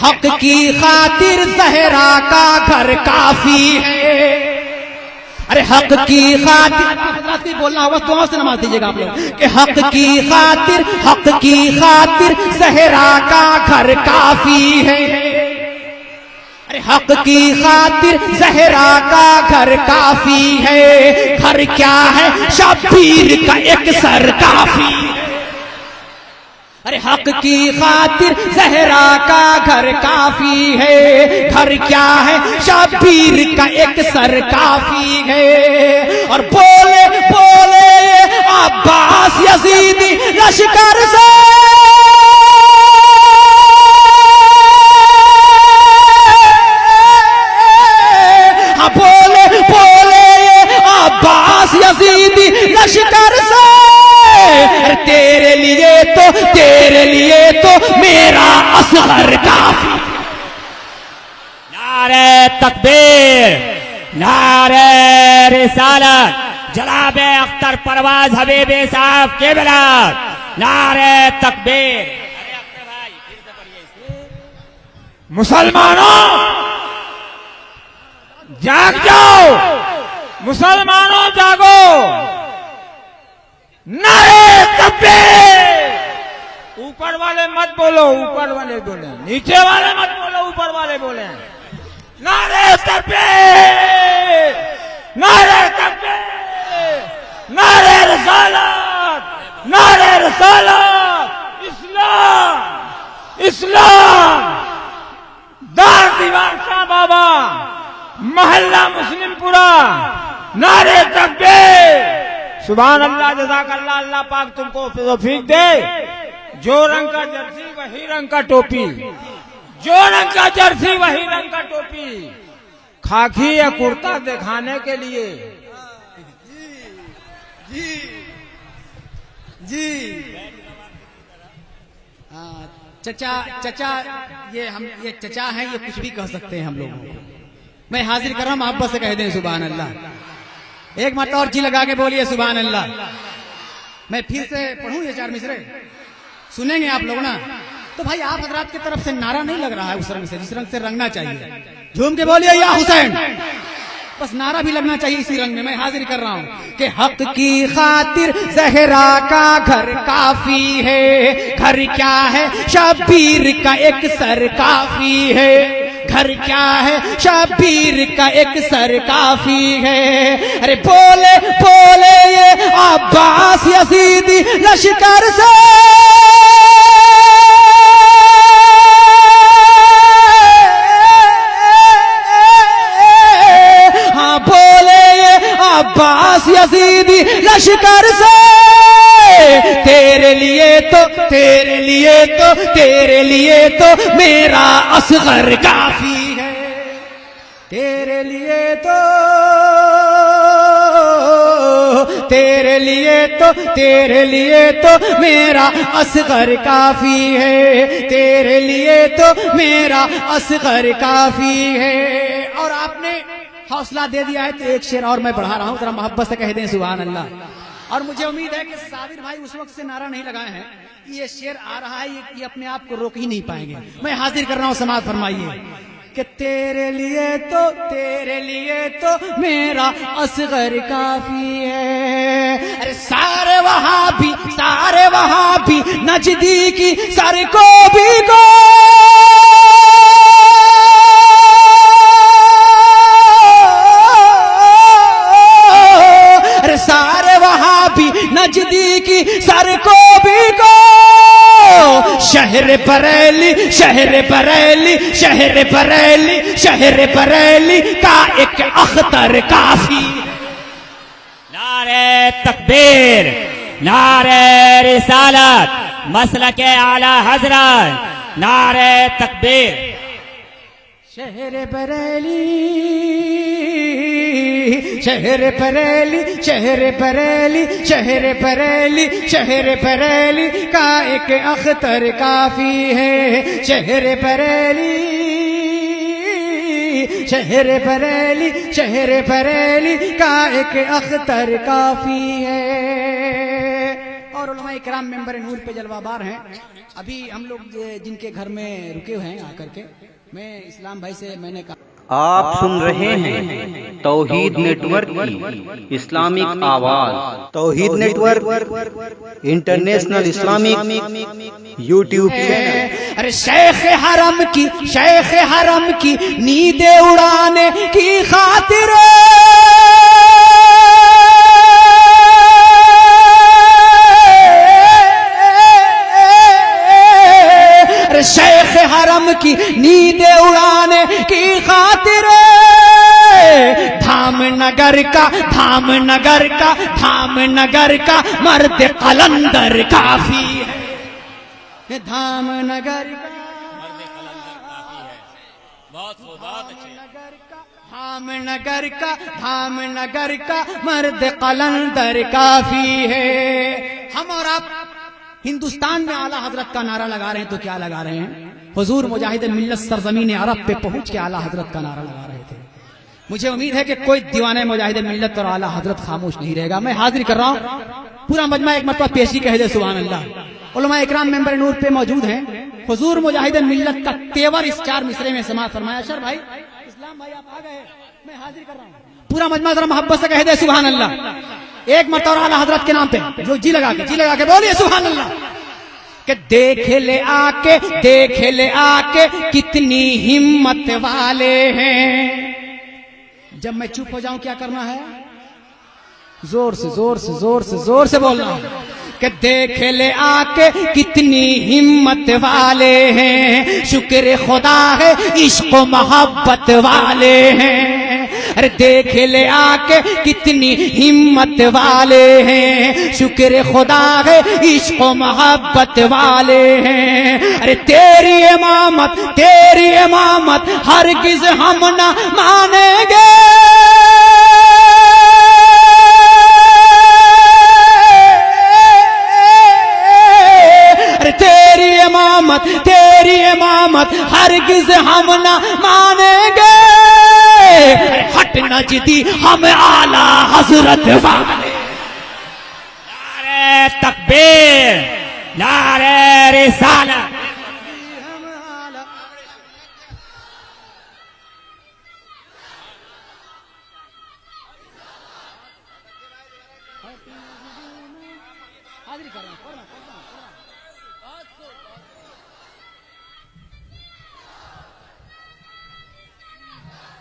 حق کی خاطر زہرا کا گھر کافی ہے. ارے حق کی خاطر بولنا ہوگا تو سے نماز دیجیے گا آپ لوگ کہ حق کی خاطر زہرا کا گھر کافی ہے. ارے حق کی خاطر زہرا کا گھر کافی ہے. گھر کیا ہے شبیر کا ایک سر کافی. ارے حق کی خاطر زہرا کا گھر کافی ہے. گھر کیا ہے شبیر کا ایک سر کافی ہے. اور بولے بولے عباس یزیدی لشکر سے یزیدی لشکر سے تیرے لیے تو میرا اصغر کافی. نعرہ تکبیر، نعرہ رسالت، جناب اختر پروازؔ حبیبی صاحب کے بلاد، نعرہ تکبیر. مسلمانوں جاگ جاؤ، مسلمانوں جاگو، نعرہ تکبیر. اوپر والے مت بولو، اوپر والے بولیں، نیچے والے مت بولو، اوپر والے بولیں. نعرہ تکبیر، نعرہ تکبیر، نعرہ رسالت، نعرہ رسالت. اسلام، اسلام. دار دیوان شاہ بابا، محلہ مسلم پورا، نعرہ تکبیر. سبحان اللہ، جزاک اللہ. اللہ پاک تم کو توفیق دے. جو رنگ کا جرسی وہی رنگ کا ٹوپی، جو رنگ کا جرسی وہی رنگ کا ٹوپی. خاکی یا کرتا دکھانے کے لیے جی چچا یہ چچا ہیں، یہ کچھ بھی کہہ سکتے ہیں ہم لوگ. میں حاضر کر رہا ہوں، محبت سے کہہ دیں سبحان اللہ. ایک مرتبہ اور جی لگا کے بولیے سبحان اللہ. میں پھر سے پڑھوں یہ 4 مصرے، سنیں گے آپ لوگ نا؟ تو بھائی آپ حضرات کی طرف سے نعرہ نہیں لگ رہا ہے اس رنگ سے جس رنگ سے رنگنا چاہیے. جھوم کے بولیے یا حسین. بس نعرہ بھی لگنا چاہیے اسی رنگ میں. میں حاضر کر رہا ہوں کہ حق کی خاطر زہرا کا گھر کافی ہے. گھر کیا ہے شبیر کا ایک سر کافی ہے. گھر کیا ہے شبیر کا ایک سر کافی ہے. ارے بولے بولے یہ عباس یزیدی لشکر سے عباس یزیدی لشکر سے تیرے لیے تو میرا اصغر کافی ہے. تیرے لیے تو میرا اصغر کافی ہے. تیرے لیے تو میرا اصغر کافی ہے. اور آپ نے حوصلہ دے دیا ہے تو ایک شعر اور میں بڑھا رہا ہوں، ذرا محبت سے کہہ دیں سبحان اللہ. اور مجھے امید ہے کہ صابر بھائی اس وقت سے نعرہ نہیں لگائے ہیں. یہ شعر آ رہا ہے، یہ اپنے آپ کو روک ہی نہیں پائیں گے. میں حاضر کر رہا ہوں، سماعت فرمائیے کہ تیرے لیے تو میرا اصغر کافی ہے. ارے سارے وہابی نجدی کی سر کو بھی کو سارے وہابی نجدی کی سر کو بھی کو شہر بریلی کا ایک اختر کافی. نعرہ تکبیر، نعرہ رسالت، مسلک اعلی حضرت، نعرہ تکبیر. شہر بریلی کا ایک اختر کافی ہے. شہر بریلی کا ایک اختر کافی ہے. اور علماء کرام ممبر نور پہ جلوہ بار ہیں. ابھی ہم لوگ جن کے گھر میں رکے ہوئے ہیں آ کر کے، میں اسلام بھائی سے میں نے کہا آپ سن رہے ہیں توحید نیٹ ورک کی اسلامک آواز. توحید network international Islamic YouTube channel. ارے شیخ حرم کی نیندیں اڑانے کی خاطر شیخ حرم کی نیندیں اڑانے کی خاطر دھام نگر کا مرد قلندر کافی ہے. دھام نگر کا مرد قلندر کافی ہے. ہم اور آپ ہندوستان میں اعلیٰ حضرت کا نعرہ لگا رہے ہیں تو کیا لگا رہے ہیں؟ حضور مجاہد ملت سرزمین عرب پہ پہنچ کے اعلیٰ حضرت کا نعرہ لگا رہے تھے. مجھے امید ہے کہ کوئی دیوانے مجاہد ملت اور اعلیٰ حضرت خاموش نہیں رہے گا. میں حاضر کر رہا ہوں پورا مجمع ایک مرتبہ پیشی کہہ دے سبحان اللہ. علماء اکرام ممبر نور پہ موجود ہیں. حضور مجاہد ملت کا تیور اس 4 مصرے میں سماعت فرمایا. اشر بھائی، اسلام بھائی آپ آ گئے، میں حاضر کر رہا ہوں. پورا مجمع ذرا محبت سے کہہ دے سبحان اللہ ایک مرتبہ اعلیٰ حضرت کے نام پہ جو جی لگا کے بولیے سبحان اللہ. کہ دیکھ لے آ کے کتنی ہمت والے ہیں. جب میں چپ ہو جاؤں کیا کرنا ہے؟ زور سے بولنا ہے کہ دیکھ لے آ کے کتنی ہمت والے ہیں. شکر خدا ہے عشق و محبت والے ہیں. ارے دیکھ لے آ کے کتنی ہمت والے ہیں. شکر خدا ہے عشق و محبت والے ہیں. ارے تیری امامت ہرگز ہم نہ مانیں گے. تیری امامت ہرگز ہم نہ مانیں گے. ہٹ نہ جدی ہم اعلیٰ حضرت والے. نعرہ تکبیر، نعرہ رسالت.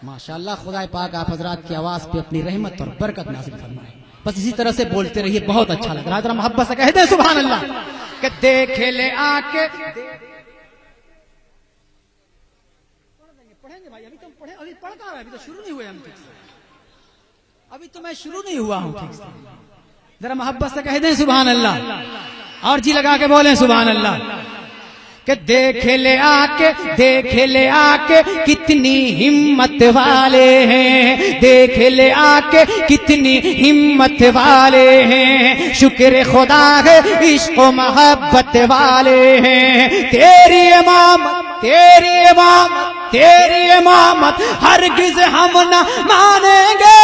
ماشاءاللہ خدا پاک آپ حضرات کی آواز پہ اپنی رحمت اور برکت نازل فرمائے. بس اسی طرح سے بولتے رہیے، بہت اچھا لگ رہا ہے. ذرا محبت سے کہہ دیں سبحان اللہ کہ دیکھ لے آ کے. پڑھیں گے بھائی، ابھی تم پڑھیں، ابھی پڑھ کہاں رہے، ابھی تو شروع نہیں ہوئے ہم ٹھیک سے. ابھی تو میں شروع نہیں ہوا ہوں ٹھیک سے. ذرا محبت سے کہہ دیں سبحان اللہ اور جی لگا کے بولیں سبحان اللہ. کہ دیکھ لے آ کے کتنی ہمت والے ہیں. دیکھ لے آ کے کتنی ہمت والے ہیں. شکر خدا ہے عشق و محبت والے ہیں. تیری امامت ہرگز ہم نہ مانیں گے.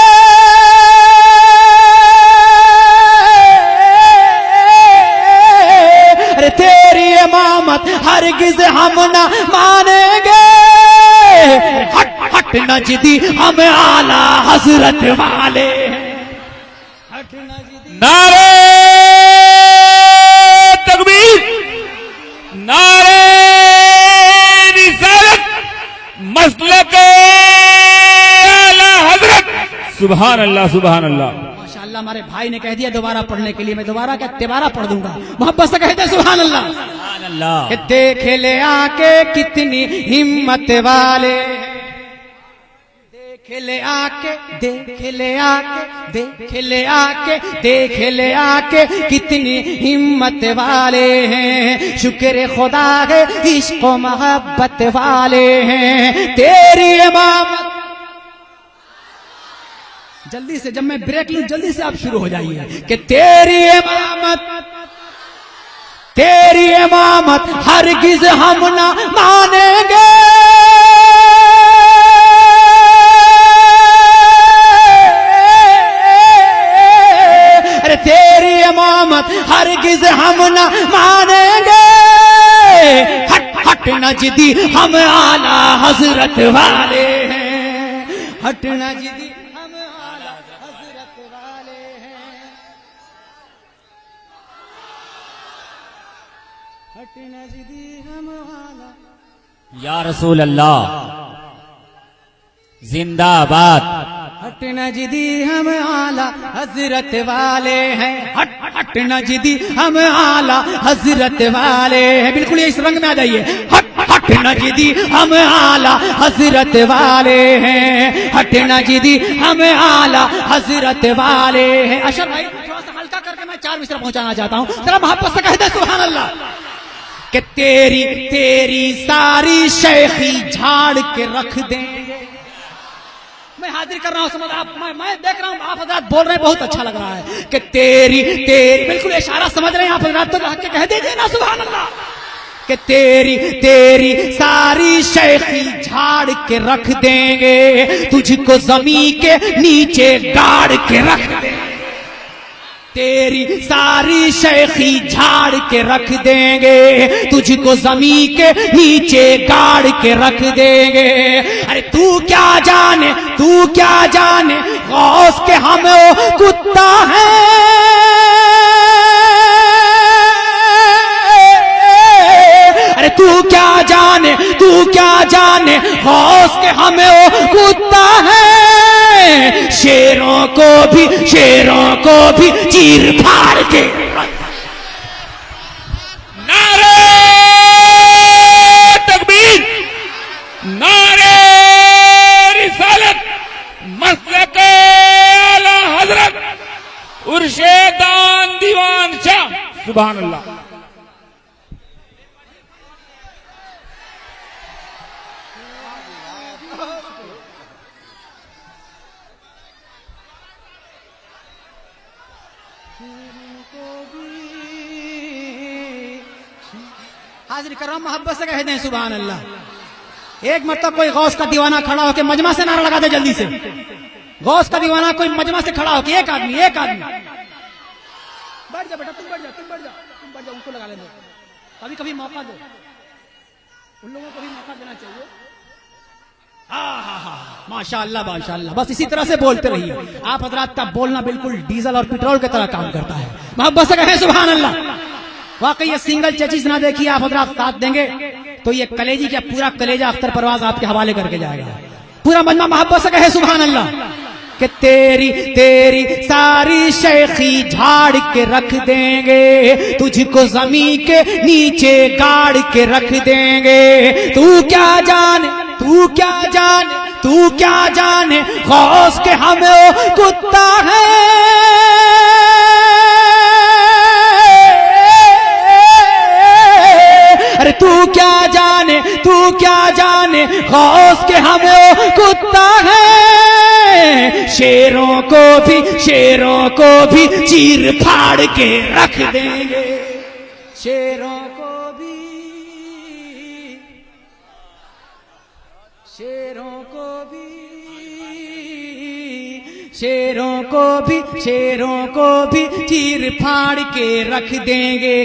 تیری امامت ہرگز ہم نہ مانیں گے. ہٹ نہ جدی ہم اعلیٰ حضرت والے. نعرہ تکبیر، نعرہ رسالت، مسلک اعلیٰ حضرت. سبحان اللہ سبحان اللہ. ماشاءاللہ ہمارے بھائی نے کہہ دیا دوبارہ پڑھنے کے لیے. میں دوبارہ کیا تیبارہ پڑھ دوں گا. محبت سے کہتے سبحان اللہ. کہ دیکھ لے آ کے کتنی ہمت والے. دیکھ لے آ کے کتنی ہمت والے ہیں. شکر خدا ہے عشق و محبت والے ہیں. تیری امامت. جلدی سے، جب میں بریک لوں جلدی سے آپ شروع ہو جائیے. کہ تیری امامت ہرگز ہم نہ مانیں گے. ارے تیری امامت ہرگز ہرگز ہم نہ مانیں گے، ہٹ ہٹ نجدی ہم اعلی حضرت والے ہیں، ہٹ نجدی ہم اعلی حضرت والے ہیں، ہٹ نجدی ہم اعلی، یا رسول اللہ زندہ آباد، ہٹ نجدی ہم اعلی حضرت والے ہیں، ہٹ ہٹ نجدی ہم اعلی حضرت والے ہیں، بالکل یہ اس رنگ میں آ جائیے، ہٹ ہٹ نجدی ہم اعلی حضرت والے ہیں، ہٹ نجدی ہم اعلی حضرت والے ہیں۔ اشرف بھائی تھوڑا سا ہلکا کر کے میں 4 مصرع پہنچانا چاہتا ہوں، ذرا محبت سے کہہ دیں سبحان اللہ، کہ تیری ساری شیخی جھاڑ کے رکھ دیں گے۔ میں حاضر کر رہا ہوں سمجھ آپ، میں دیکھ رہا ہوں آپ حضرات بول رہے ہیں، بہت اچھا لگ رہا ہے کہ تیری بالکل اشارہ سمجھ رہے ہیں آپ حضرات، تو رہ کے کہہ دیجیے نا سبحان اللہ، کہ تیری ساری شیخی جھاڑ کے رکھ دیں گے، تجھ کو زمین کے نیچے گاڑ کے رکھ دیں گے، تیری ساری شیخی جھاڑ کے رکھ دیں گے، تجھ کو زمین کے نیچے گاڑ کے رکھ دیں گے۔ ارے تو کیا جانے غوث کے ہم کتا ہے، ارے تو کیا جانے غوث کے ہم کتا ہے، شیروں کو بھی چیر پھاڑ کے، نعرہ تکبیر، نعرہ رسالت، مسلک اعلی حضرت ارشدان دیوان شاہ، سبحان اللہ۔ حاضر کر رہا ہوں، محبت سے کہہ دیں سبحان اللہ۔ ایک مرتبہ کوئی غوث کا دیوانہ کھڑا ہو کے مجمع سے نعرہ لگا دے جلدی سے، غوث کا دیوانہ کوئی مجمع سے کھڑا ہو کے ایک آدمی بیٹھ جا بیٹا، تم بیٹھ جا، ان کو لگا لیں دو، کبھی موقع دو، ان لوگوں کو بھی موقع دینا چاہیے۔ ماشاء اللہ، بس اسی طرح سے بولتے رہیے، آپ حضرات کا بولنا بالکل ڈیزل اور پیٹرول کی طرح کام کرتا ہے، محبت سے کہیں سبحان اللہ۔ واقعی یہ سنگل چیز نہ دیکھیے آپ حضرات ساتھ دیں گے تو یہ کلیجی کا پورا کلیجہ اختر پرواز آپ کے حوالے کر کے جائے گا، پورا مجمع محبت سے کہے سبحان اللہ، کہ تیری ساری شیخی جھاڑ کے رکھ دیں گے، تجھ کو زمین کے نیچے گاڑ کے رکھ دیں گے، تو کیا جانے غوث کے ہم کتا ہے، ارے تو کیا جانے غوث کے ہم کتا ہے، شیروں کو بھی چیر پھاڑ کے رکھ دیں گے، شیروں کو بھی چیر پھاڑ کے رکھ دیں گے۔